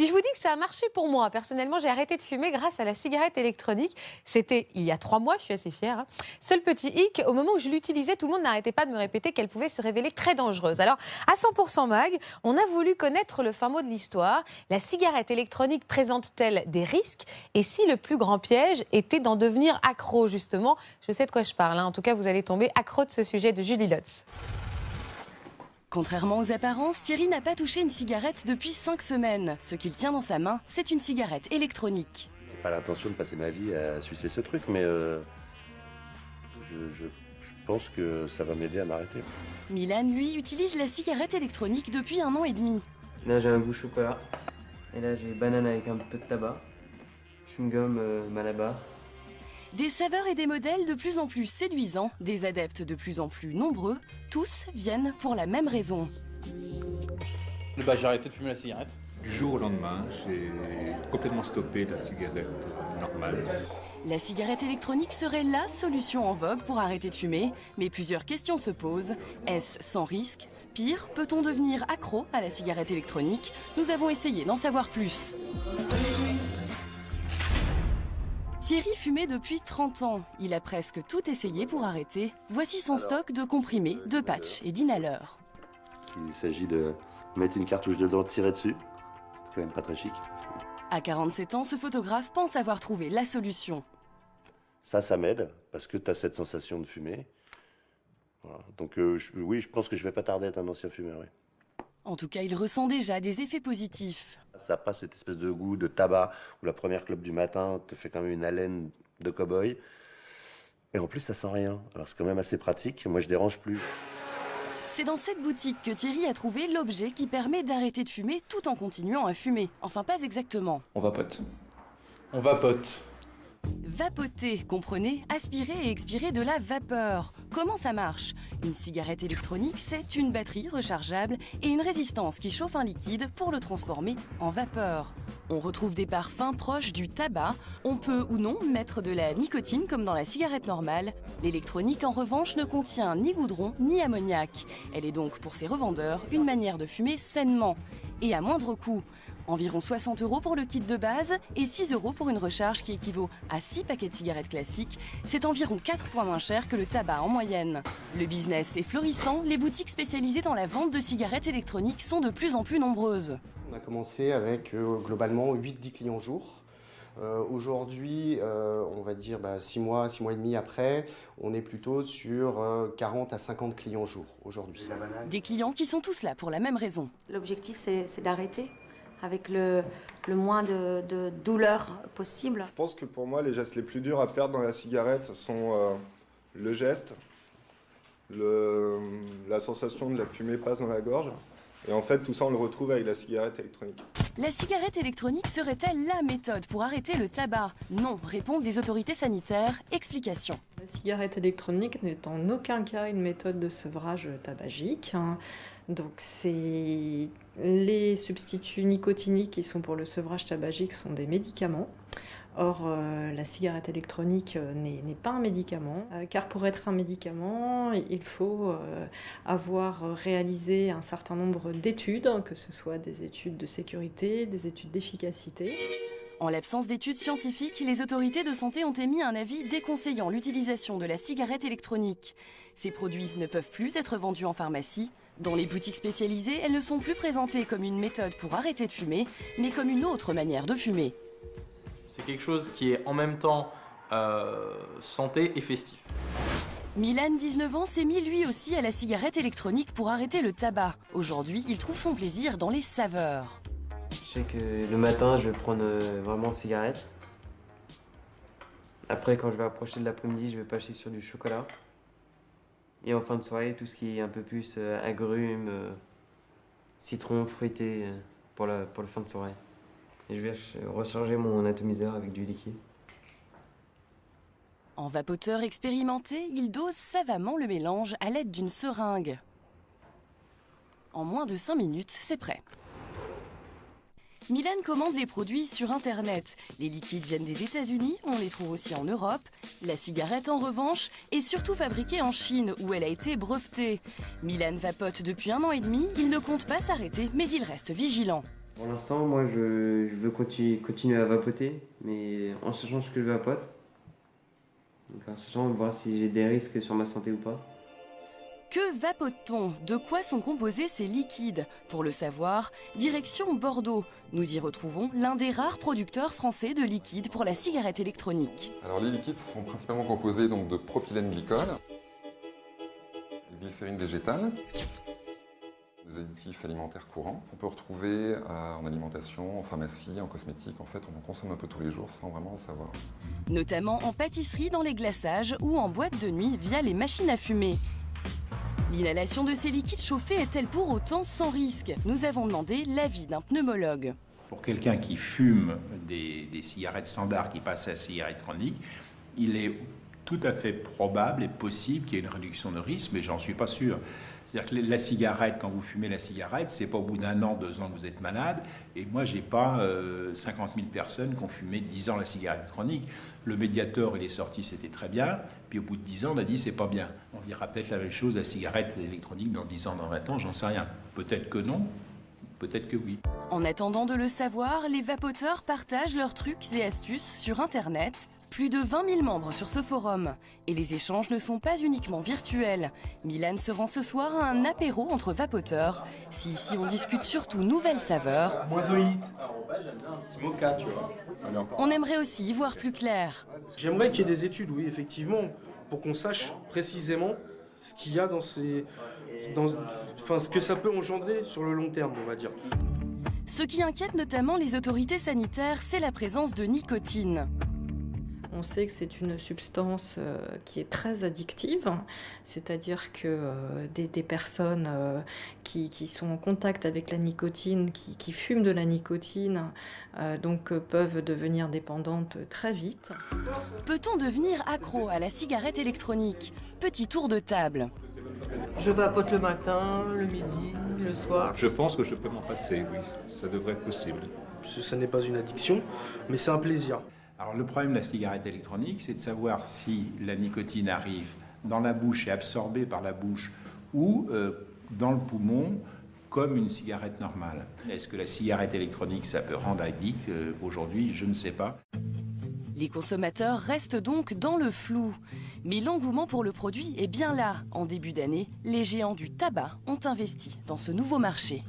Si je vous dis que ça a marché pour moi, personnellement, j'ai arrêté de fumer grâce à la cigarette électronique. C'était il y a 3 mois, je suis assez fière. Seul petit hic, au moment où je l'utilisais, tout le monde n'arrêtait pas de me répéter qu'elle pouvait se révéler très dangereuse. Alors, à 100% Mag, on a voulu connaître le fin mot de l'histoire. La cigarette électronique présente-t-elle des risques? Et si le plus grand piège était d'en devenir accro, justement? Je sais de quoi je parle. En tout cas, vous allez tomber accro de ce sujet de Julie Lotz. Contrairement aux apparences, Thierry n'a pas touché une cigarette depuis 5 semaines. Ce qu'il tient dans sa main, c'est une cigarette électronique. J'ai pas l'intention de passer ma vie à sucer ce truc, mais je pense que ça va m'aider à m'arrêter. Milan, lui, utilise la cigarette électronique depuis 1 an et demi. Là, j'ai un goût chocolat. Et là, j'ai banane avec un peu de tabac. Chewing-gum, Malabar. Des saveurs et des modèles de plus en plus séduisants, des adeptes de plus en plus nombreux, tous viennent pour la même raison. J'ai arrêté de fumer la cigarette. Du jour au lendemain, j'ai complètement stoppé la cigarette normale. La cigarette électronique serait la solution en vogue pour arrêter de fumer, mais plusieurs questions se posent. Est-ce sans risque? Pire, peut-on devenir accro à la cigarette électronique? Nous avons essayé d'en savoir plus. Thierry fumait depuis 30 ans. Il a presque tout essayé pour arrêter. Voici son stock de comprimés, de patchs et d'inhaleurs. Il s'agit de mettre une cartouche dedans, tirer dessus. C'est quand même pas très chic. À 47 ans, ce photographe pense avoir trouvé la solution. Ça m'aide, parce que tu as cette sensation de fumer. Voilà. Donc oui, je pense que je vais pas tarder à être un ancien fumeur. Oui. En tout cas, il ressent déjà des effets positifs. Ça n'a pas cette espèce de goût de tabac où la première clope du matin te fait quand même une haleine de cow-boy. Et en plus, ça sent rien. Alors c'est quand même assez pratique. Moi, je dérange plus. C'est dans cette boutique que Thierry a trouvé l'objet qui permet d'arrêter de fumer tout en continuant à fumer. Enfin, pas exactement. On vapote. On vapote. Vapoter, comprenez, aspirer et expirer de la vapeur. Comment ça marche? Une cigarette électronique, c'est une batterie rechargeable et une résistance qui chauffe un liquide pour le transformer en vapeur. On retrouve des parfums proches du tabac. On peut ou non mettre de la nicotine comme dans la cigarette normale. L'électronique, en revanche, ne contient ni goudron ni ammoniac. Elle est donc, pour ses revendeurs, une manière de fumer sainement et à moindre coût. Environ 60 € pour le kit de base et 6 € pour une recharge qui équivaut à 6 paquets de cigarettes classiques. C'est environ 4 fois moins cher que le tabac en moyenne. Le business est florissant, les boutiques spécialisées dans la vente de cigarettes électroniques sont de plus en plus nombreuses. On a commencé avec globalement 8-10 clients jour. Aujourd'hui, on va dire 6 mois et demi après, on est plutôt sur 40 à 50 clients jour aujourd'hui. Des clients qui sont tous là pour la même raison. L'objectif, c'est d'arrêter avec le moins de douleur possible. Je pense que pour moi, les gestes les plus durs à perdre dans la cigarette sont le geste, la sensation de la fumée passe dans la gorge. Et en fait, tout ça, on le retrouve avec la cigarette électronique. La cigarette électronique serait-elle la méthode pour arrêter le tabac? Non, répondent les autorités sanitaires. Explication. La cigarette électronique n'est en aucun cas une méthode de sevrage tabagique. Donc les substituts nicotiniques qui sont pour le sevrage tabagique sont des médicaments. Or, la cigarette électronique n'est pas un médicament, car pour être un médicament, il faut avoir réalisé un certain nombre d'études, que ce soit des études de sécurité, des études d'efficacité. En l'absence d'études scientifiques, les autorités de santé ont émis un avis déconseillant l'utilisation de la cigarette électronique. Ces produits ne peuvent plus être vendus en pharmacie. Dans les boutiques spécialisées, elles ne sont plus présentées comme une méthode pour arrêter de fumer, mais comme une autre manière de fumer. C'est quelque chose qui est en même temps santé et festif. Milan, 19 ans, s'est mis lui aussi à la cigarette électronique pour arrêter le tabac. Aujourd'hui, il trouve son plaisir dans les saveurs. Je sais que le matin, je vais prendre vraiment une cigarette. Après, quand je vais approcher de l'après-midi, je vais passer sur du chocolat. Et en fin de soirée, tout ce qui est un peu plus agrumes, citron, fruité pour la fin de soirée. Et je vais recharger mon atomiseur avec du liquide. En vapoteur expérimenté, il dose savamment le mélange à l'aide d'une seringue. En moins de 5 minutes, c'est prêt. Milan commande les produits sur Internet. Les liquides viennent des États-Unis, on les trouve aussi en Europe. La cigarette, en revanche, est surtout fabriquée en Chine, où elle a été brevetée. Milan vapote depuis 1 an et demi, il ne compte pas s'arrêter, mais il reste vigilant. Pour l'instant, moi, je veux continuer à vapoter, mais en sachant ce que je vapote. Donc en sachant voir si j'ai des risques sur ma santé ou pas. Que vapote-t-on? De quoi sont composés ces liquides? Pour le savoir, direction Bordeaux. Nous y retrouvons l'un des rares producteurs français de liquide pour la cigarette électronique. Alors les liquides sont principalement composés donc, de propylène glycol, de glycérine végétale, des additifs alimentaires courants qu'on peut retrouver en alimentation, en pharmacie, en cosmétique. En fait, on en consomme un peu tous les jours sans vraiment le savoir. Notamment en pâtisserie, dans les glaçages ou en boîte de nuit via les machines à fumer. L'inhalation de ces liquides chauffés est-elle pour autant sans risque? Nous avons demandé l'avis d'un pneumologue. Pour quelqu'un qui fume des cigarettes standards qui passent à la cigarette électronique, il est tout à fait probable et possible qu'il y ait une réduction de risque, mais j'en suis pas sûr. C'est-à-dire que la cigarette, quand vous fumez la cigarette, c'est pas au bout d'un an, 2 ans que vous êtes malade. Et moi, j'ai pas 50 000 personnes qui ont fumé 10 ans la cigarette électronique. Le Mediator, il est sorti, c'était très bien. Puis au bout de 10 ans, on a dit c'est pas bien. On dira peut-être la même chose à la cigarette électronique dans 10 ans, dans 20 ans, j'en sais rien. Peut-être que non, peut-être que oui. En attendant de le savoir, les vapoteurs partagent leurs trucs et astuces sur Internet. Plus de 20 000 membres sur ce forum. Et les échanges ne sont pas uniquement virtuels. Milan se rend ce soir à un apéro entre vapoteurs. Si ici on discute surtout nouvelles saveurs, Moins de hit. J'aime bien un petit mocha, tu vois. on aimerait aussi y voir plus clair. J'aimerais qu'il y ait des études, oui, effectivement, pour qu'on sache précisément ce qu'il y a dans ces... enfin, ce que ça peut engendrer sur le long terme, on va dire. Ce qui inquiète notamment les autorités sanitaires, c'est la présence de nicotine. On sait que c'est une substance qui est très addictive, c'est-à-dire que des personnes qui sont en contact avec la nicotine, qui fument de la nicotine, peuvent devenir dépendantes très vite. Peut-on devenir accro à la cigarette électronique? Petit tour de table. Je vapote le matin, le midi, le soir. Je pense que je peux m'en passer, oui. Ça devrait être possible. Ça n'est pas une addiction, mais c'est un plaisir. Alors le problème de la cigarette électronique, c'est de savoir si la nicotine arrive dans la bouche et absorbée par la bouche ou dans le poumon comme une cigarette normale. Est-ce que la cigarette électronique, ça peut rendre addict? Aujourd'hui, je ne sais pas. Les consommateurs restent donc dans le flou. Mais l'engouement pour le produit est bien là. En début d'année, les géants du tabac ont investi dans ce nouveau marché.